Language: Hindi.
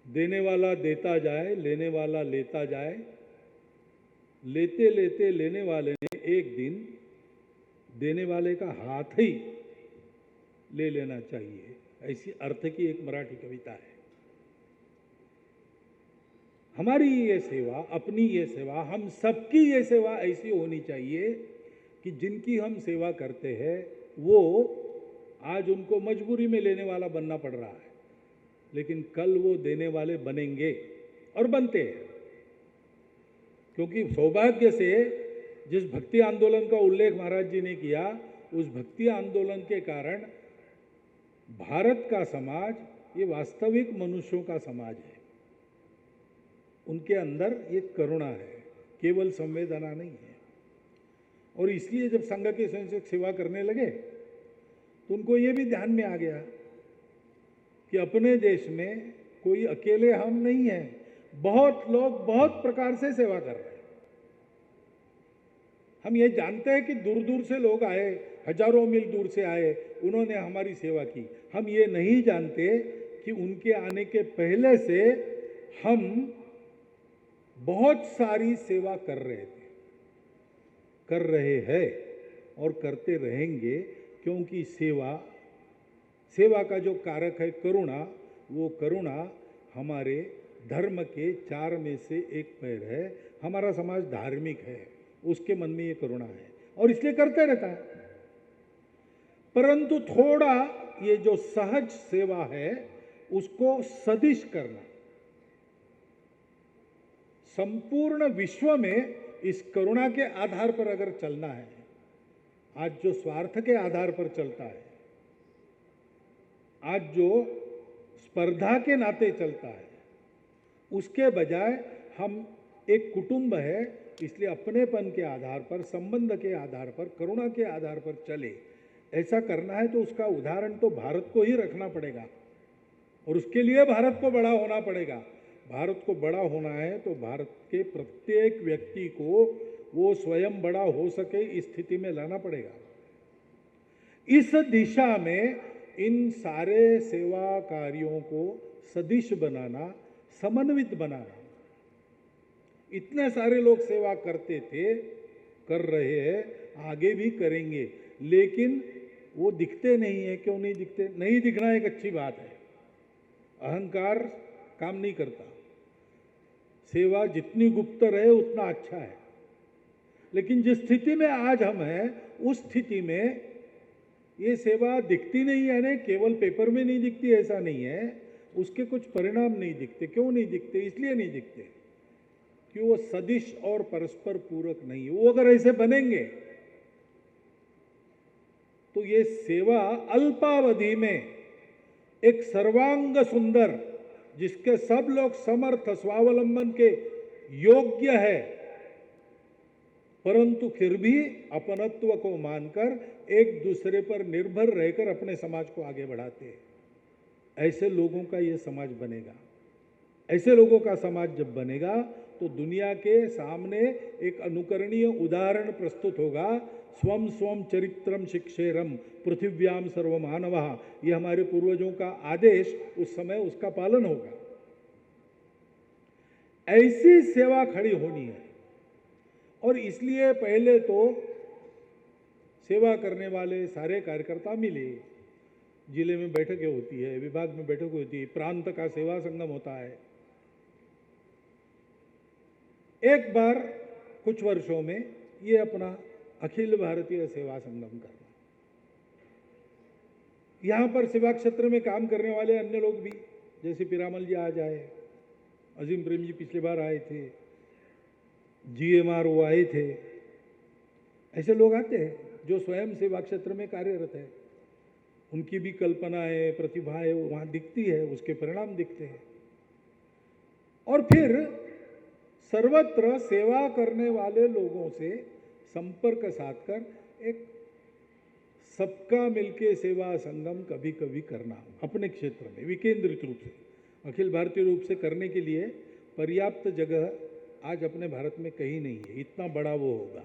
देने वाला देता जाए, लेने वाला लेता जाए, लेते लेते लेने वाले ने एक दिन देने वाले का हाथ ही ले लेना चाहिए, ऐसी अर्थ की एक मराठी कविता है। हमारी ये सेवा, अपनी ये सेवा, हम सबकी ये सेवा ऐसी होनी चाहिए कि जिनकी हम सेवा करते हैं वो आज उनको मजबूरी में लेने वाला बनना पड़ रहा है, लेकिन कल वो देने वाले बनेंगे और बनते हैं। क्योंकि सौभाग्य से जिस भक्ति आंदोलन का उल्लेख महाराज जी ने किया, उस भक्ति आंदोलन के कारण भारत का समाज ये वास्तविक मनुष्यों का समाज है। उनके अंदर ये करुणा है, केवल संवेदना नहीं है। और इसलिए जब संघ के स्वयंसेवक सेवा करने लगे तो उनको ये भी ध्यान में आ गया कि अपने देश में कोई अकेले हम नहीं हैं, बहुत लोग बहुत प्रकार से सेवा कर रहे हैं। हम ये जानते हैं कि दूर दूर से लोग आए, हजारों मील दूर से आए, उन्होंने हमारी सेवा की। हम ये नहीं जानते कि उनके आने के पहले से हम बहुत सारी सेवा कर रहे थे, कर रहे हैं और करते रहेंगे, क्योंकि सेवा का जो कारक है करुणा, वो करुणा हमारे धर्म के 4 में से एक पैर है। हमारा समाज धार्मिक है, उसके मन में ये करुणा है और इसलिए करते रहता है। परंतु थोड़ा ये जो सहज सेवा है उसको सदिश करना, संपूर्ण विश्व में इस करुणा के आधार पर अगर चलना है, आज जो स्वार्थ के आधार पर चलता है, आज जो स्पर्धा के नाते चलता है, उसके बजाय हम एक कुटुंब है, इसलिए अपनेपन के आधार पर, संबंध के आधार पर, करुणा के आधार पर चले। ऐसा करना है तो उसका उदाहरण तो भारत को ही रखना पड़ेगा और उसके लिए भारत को बड़ा होना पड़ेगा। भारत को बड़ा होना है तो भारत के प्रत्येक व्यक्ति को वो स्वयं बड़ा हो सके इस स्थिति में लाना पड़ेगा। इस दिशा में इन सारे सेवा कार्यों को सदिश बनाना, समन्वित बनाना। इतने सारे लोग सेवा करते थे, कर रहे हैं, आगे भी करेंगे, लेकिन वो दिखते नहीं है। क्यों नहीं दिखते? नहीं दिखना एक अच्छी बात है, अहंकार काम नहीं करता। सेवा जितनी गुप्त रहे उतना अच्छा है। लेकिन जिस स्थिति में आज हम हैं, उस स्थिति में ये सेवा दिखती नहीं है। नहीं, केवल पेपर में नहीं दिखती ऐसा नहीं है, उसके कुछ परिणाम नहीं दिखते। क्यों नहीं दिखते? इसलिए नहीं दिखते कि वो सदिश और परस्पर पूरक नहीं है। वो अगर ऐसे बनेंगे तो ये सेवा अल्पावधि में एक सर्वांग सुंदर, जिसके सब लोग समर्थ, स्वावलंबन के योग्य है, परंतु फिर भी अपनत्व को मानकर एक दूसरे पर निर्भर रहकर अपने समाज को आगे बढ़ाते हैं, ऐसे लोगों का ये समाज बनेगा। ऐसे लोगों का समाज जब बनेगा तो दुनिया के सामने एक अनुकरणीय उदाहरण प्रस्तुत होगा। स्वम स्वम चरित्रम शिक्षेरम पृथिव्याम सर्वमानवः, ये हमारे पूर्वजों का आदेश, उस समय उसका पालन होगा। ऐसी सेवा खड़ी होनी है। और इसलिए पहले तो सेवा करने वाले सारे कार्यकर्ता मिले, जिले में बैठकें होती है, विभाग में बैठक होती है, प्रांत का सेवा संगम होता है। एक बार कुछ वर्षों में ये अपना अखिल भारतीय सेवा संगम करना, यहां पर सेवा क्षेत्र में काम करने वाले अन्य लोग भी, जैसे पीरामल जी आज आए, अजीम प्रेम जी पिछली बार आए थे, GMR वो आए थे। ऐसे लोग आते हैं जो स्वयं सेवा क्षेत्र में कार्यरत है, उनकी भी कल्पना है, प्रतिभा है, वो वहां दिखती है, उसके परिणाम दिखते हैं। और फिर सर्वत्र सेवा करने वाले लोगों से संपर्क साधकर एक सबका मिलके सेवा संगम कभी कभी करना अपने क्षेत्र में विकेंद्रित रूप से, अखिल भारतीय रूप से करने के लिए पर्याप्त जगह आज अपने भारत में कहीं नहीं है। इतना बड़ा वो होगा।